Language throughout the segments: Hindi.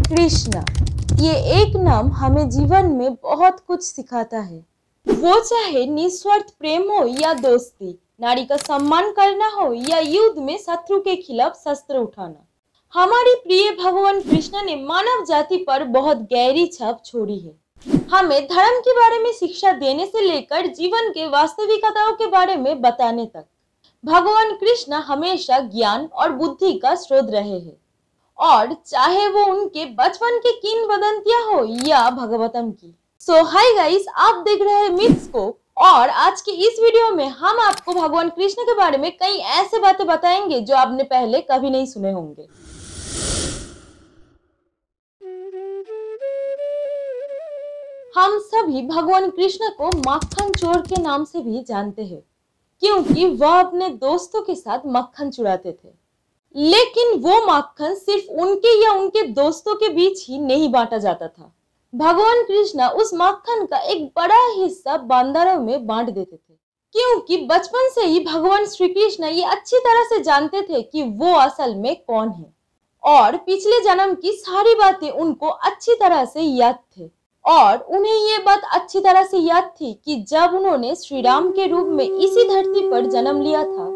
कृष्णा, ये एक नाम हमें जीवन में बहुत कुछ सिखाता है। वो चाहे निस्वार्थ प्रेम हो या दोस्ती, नारी का सम्मान करना हो या युद्ध में शत्रु के खिलाफ शस्त्र उठाना, हमारे प्रिय भगवान कृष्ण ने मानव जाति पर बहुत गहरी छाप छोड़ी है। हमें धर्म के बारे में शिक्षा देने से लेकर जीवन के वास्तविकताओं के बारे में बताने तक भगवान कृष्ण हमेशा ज्ञान और बुद्धि का स्रोत रहे हैं। और चाहे वो उनके बचपन के किंवदंतियां हो या भगवतम की। सो हाय गाइस, आप देख रहे हैं मिथ्स को, और आज के इस वीडियो में हम आपको भगवान कृष्ण के बारे में कई ऐसे बातें बताएंगे जो आपने पहले कभी नहीं सुने होंगे। हम सभी भगवान कृष्ण को मक्खन चोर के नाम से भी जानते हैं, क्योंकि वह अपने दोस्तों के साथ मक्खन चुराते थे। लेकिन वो मक्खन सिर्फ उनके या उनके दोस्तों के बीच ही नहीं बांटा जाता था। भगवान कृष्ण उस मक्खन का एक बड़ा हिस्सा बंदरों में बांट देते थे, क्योंकि बचपन से ही भगवान श्री कृष्ण ये अच्छी तरह से जानते थे कि वो असल में कौन है, और पिछले जन्म की सारी बातें उनको अच्छी तरह से याद थे। और उन्हें ये बात अच्छी तरह से याद थी कि जब उन्होंने श्री राम के रूप में इसी धरती पर जन्म लिया था,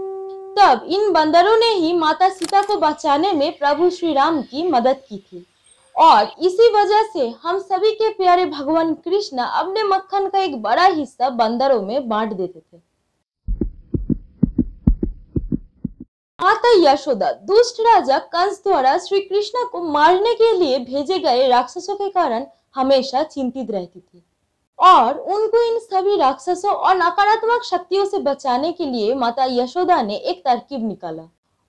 तब इन बंदरों ने ही माता सीता को बचाने में प्रभु श्री राम की मदद की थी। और इसी वजह से हम सभी के प्यारे भगवान कृष्ण अपने मक्खन का एक बड़ा हिस्सा बंदरों में बांट देते थे। माता यशोदा दुष्ट राजा कंस द्वारा श्री कृष्ण को मारने के लिए भेजे गए राक्षसों के कारण हमेशा चिंतित रहती थी, और उनको इन सभी राक्षसों और नकारात्मक शक्तियों से बचाने के लिए माता यशोदा ने एक तरकीब निकाला।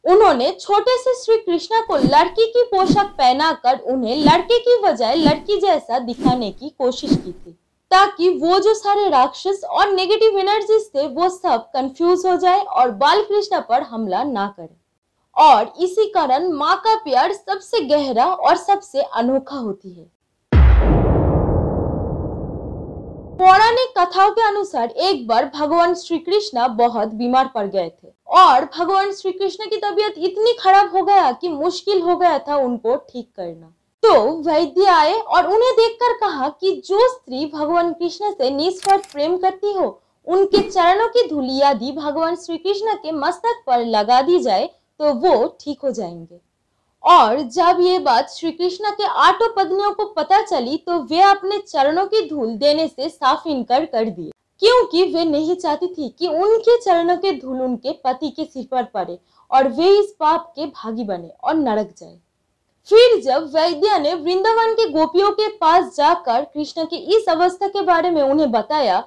उन्होंने छोटे से श्री कृष्ण को लड़की की पोशाक पहनाकर उन्हें लड़के की बजाय लड़की जैसा दिखाने की कोशिश की थी, ताकि वो जो सारे राक्षस और नेगेटिव एनर्जीज थे वो सब कंफ्यूज हो जाए और बाल कृष्ण पर हमला ना करे। और इसी कारण माँ का प्यार सबसे गहरा और सबसे अनोखा होती है। पौराणिक कथाओं के अनुसार एक बार भगवान श्री कृष्ण बहुत बीमार पड़ गए थे, और भगवान श्री कृष्ण की तबीयत इतनी खराब हो गया कि मुश्किल हो गया था उनको ठीक करना। तो वैद्य आए और उन्हें देखकर कहा कि जो स्त्री भगवान कृष्ण से निस्वार्थ प्रेम करती हो, उनके चरणों की धूल यदि भगवान श्री कृष्ण के मस्तक पर लगा दी जाए तो वो ठीक हो जाएंगे। और जब ये बात श्री कृष्ण के 8 पत्नियों को पता चली तो वे अपने चरणों की धूल देने से साफ इनकार कर दिए, क्योंकि वे नहीं चाहती थी कि उनके चरणों के धूल उनके पति के सिर पर पड़े और वे इस पाप के भागी बने और नरक जाए। फिर जब वैद्य ने वृंदावन के गोपियों के पास जाकर कृष्ण की इस अवस्था के बारे में उन्हें बताया,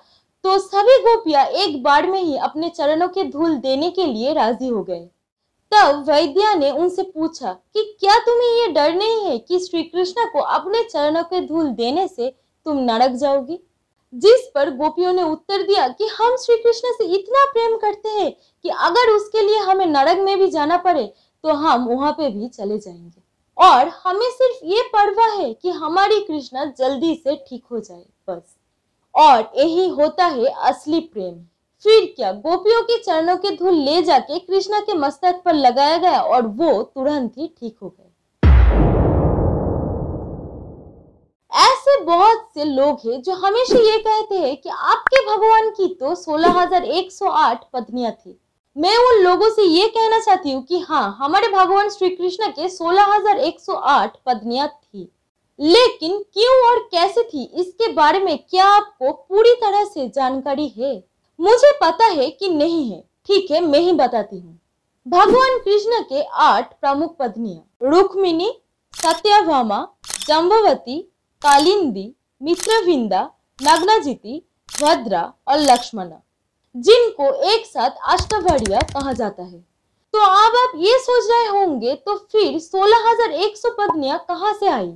तो सभी गोपियां एक बार में ही अपने चरणों के धूल देने के लिए राजी हो गए। तब वैद्य ने उनसे पूछा कि क्या तुम्हें ये डर नहीं है कि श्री कृष्ण को अपने चरणों के धूल देने से तुम नरक जाओगी? जिस पर गोपियों ने उत्तर दिया कि हम श्री कृष्ण से इतना प्रेम करते हैं कि अगर उसके लिए हमें नरक में भी जाना पड़े तो हम वहां पे भी चले जाएंगे, और हमें सिर्फ ये परवाह है कि हमारी कृष्ण जल्दी से ठीक हो जाए, बस। और यही होता है असली प्रेम। फिर क्या, गोपियों के चरणों के धूल ले जाके कृष्ण के मस्तक पर लगाया गया और वो तुरंत ही ठीक हो गए। ऐसे बहुत से लोग हैं जो हमेशा ये कहते हैं कि आपके भगवान की तो 16,108 पत्नियां थी। मैं उन लोगों से ये कहना चाहती हूँ कि हाँ, हमारे भगवान श्री कृष्ण के 16,108 पत्नियां थी, लेकिन क्यों और कैसे थी इसके बारे में क्या आपको पूरी तरह से जानकारी है? मुझे पता है कि नहीं है। ठीक है, मैं ही बताती हूँ। भगवान कृष्ण के 8 प्रमुख पत्नियां रुक्मिणी, सत्यभामा, जम्बवती, कालिंदी, मित्रविंदा, नग्नजिति, भद्रा और लक्ष्मणा, जिनको एक साथ अष्टभैया कहा जाता है। तो अब आप ये सोच रहे होंगे तो फिर 16,100 पत्नियां कहाँ से आई?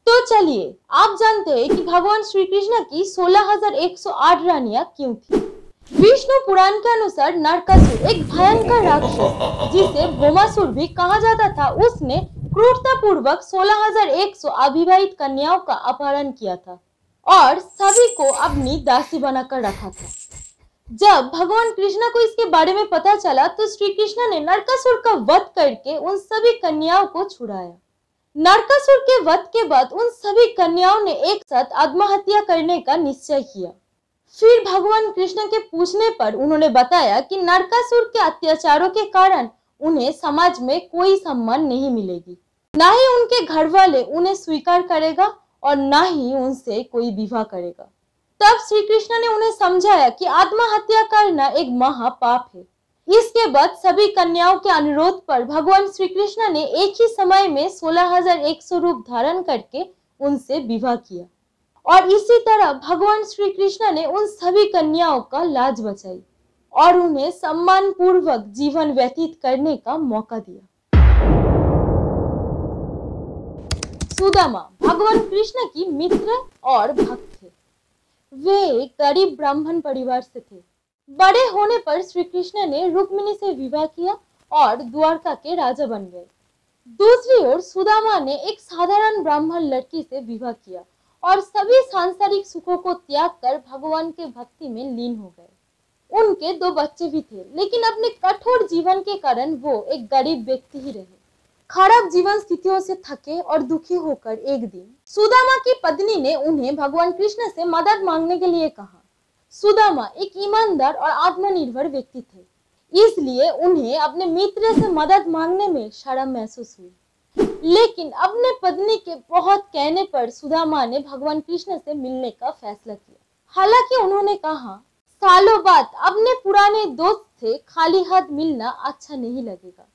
तो चलिए आप जानते हैं कि भगवान श्री कृष्ण की 16,108 रानियां क्यों थी। विष्णु पुराण के अनुसार नरकासुर एक भयंकर राक्षस, जिसे भौमासुर भी कहा जाता था, उसने क्रूरता पूर्वक 16,100 अविवाहित कन्याओं का अपहरण किया था और सभी को अपनी दासी बनाकर रखा था। जब भगवान कृष्ण को इसके बारे में पता चला तो श्री कृष्ण ने नरकासुर का वध करके उन सभी कन्याओं को छुड़ाया। नरकासुर के वध के बाद उन सभी कन्याओं ने एक साथ आत्महत्या करने का निश्चय किया। फिर भगवान कृष्ण के पूछने पर उन्होंने बताया कि नरकासुर के अत्याचारों के कारण उन्हें समाज में कोई सम्मान नहीं मिलेगी, ना ही उनके घर वाले उन्हें स्वीकार करेगा और ना ही उनसे कोई विवाह करेगा। तब श्री कृष्ण ने उन्हें समझाया कि आत्महत्या करना एक महापाप है। इसके बाद सभी कन्याओं के अनुरोध पर भगवान श्री कृष्ण ने एक ही समय में 16,100 रूप धारण करके उनसे विवाह किया और इसी तरह भगवान श्री कृष्ण ने उन सभी कन्याओं का लाज बचाई और उन्हें सम्मान पूर्वक जीवन व्यतीत करने का मौका दिया। सुदामा भगवान कृष्ण की मित्र और भक्त थे। वे एक गरीब ब्राह्मण परिवार से थे। बड़े होने पर श्री कृष्ण ने रुक्मिणी से विवाह किया और द्वारका के राजा बन गए। दूसरी ओर सुदामा ने एक साधारण ब्राह्मण लड़की से विवाह किया और सभी सांसारिक सुखों को त्याग कर भगवान के भक्ति में लीन हो गए। उनके 2 बच्चे भी थे, लेकिन अपने कठोर जीवन के कारण वो एक गरीब व्यक्ति ही रहे। खराब जीवन स्थितियों से थके और दुखी होकर एक दिन सुदामा की पत्नी ने उन्हें भगवान कृष्ण से मदद मांगने के लिए कहा। सुदामा एक ईमानदार और आत्मनिर्भर व्यक्ति थे, इसलिए उन्हें अपने मित्र से मदद मांगने में शर्म महसूस हुई। लेकिन अपने पत्नी के बहुत कहने पर सुदामा ने भगवान कृष्ण से मिलने का फैसला किया। हालांकि उन्होंने कहा, सालों बाद अपने पुराने दोस्त से खाली हाथ मिलना अच्छा नहीं लगेगा।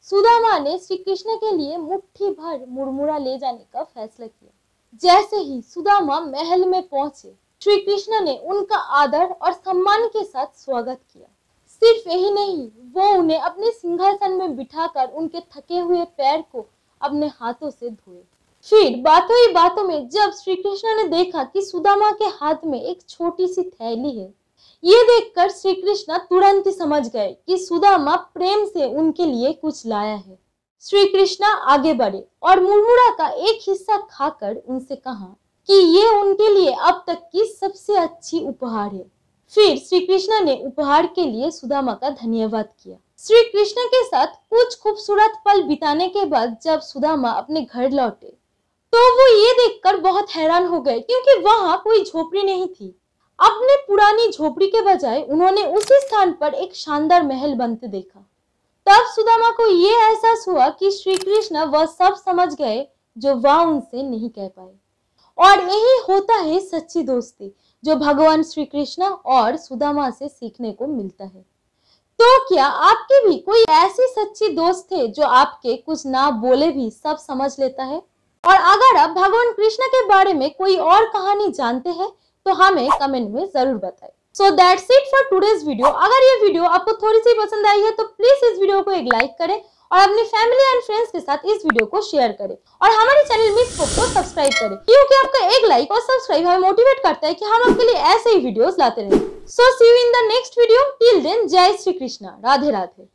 सुदामा ने श्री कृष्ण के लिए मुट्ठी भर मुरमुरा ले जाने का फैसला किया। जैसे ही सुदामा महल में पहुंचे, श्री कृष्ण ने उनका आदर और सम्मान के साथ स्वागत किया। सिर्फ यही नहीं, वो उन्हें अपने सिंहासन में बिठाकर उनके थके हुए पैर को अपने हाथों से धोए। फिर बातों ही बातों में जब श्री कृष्ण ने देखा कि सुदामा के हाथ में एक छोटी सी थैली है, ये देखकर श्री कृष्ण तुरंत ही समझ गए कि सुदामा प्रेम से उनके लिए कुछ लाया है। श्री कृष्ण आगे बढ़े और मुरमुरा का एक हिस्सा खाकर उनसे कहा कि ये उनके लिए अब तक की सबसे अच्छी उपहार है। फिर श्री कृष्ण ने उपहार के लिए सुदामा का धन्यवाद किया। श्री कृष्ण के साथ कुछ खूबसूरत पल बिताने के बाद जब सुदामा अपने घर लौटे तो वो ये देखकर बहुत हैरान हो गए, क्योंकि वहां कोई झोपड़ी नहीं थी। अपने पुरानी झोपड़ी के बजाय उन्होंने उसी स्थान पर एक शानदार महल बनते देखा। तब सुदामा को ये एहसास हुआ कि श्री कृष्ण वह सब समझ गए जो वह उनसे नहीं कह पाए। और यही होता है सच्ची दोस्ती, जो भगवान श्री कृष्ण और सुदामा से सीखने को मिलता है। तो क्या आपके भी कोई ऐसी सच्ची दोस्त है जो आपके कुछ ना बोले भी सब समझ लेता है? और अगर आप भगवान कृष्ण के बारे में कोई और कहानी जानते हैं तो हमें कमेंट में जरूर बताएं। So that's it for today's video. अगर ये वीडियो आपको थोड़ी सी पसंद आई है तो प्लीज इस वीडियो को एक लाइक करें और अपनी फैमिली एंड फ्रेंड्स के साथ इस वीडियो को शेयर करें और हमारे चैनल मिस पोप को सब्सक्राइब करें, क्योंकि आपका एक लाइक और सब्सक्राइब हमें मोटिवेट करता है कि हम आपके लिए ऐसे ही वीडियोस लाते रहें। So see you in the next video. Till then जय श्री कृष्णा, राधे राधे।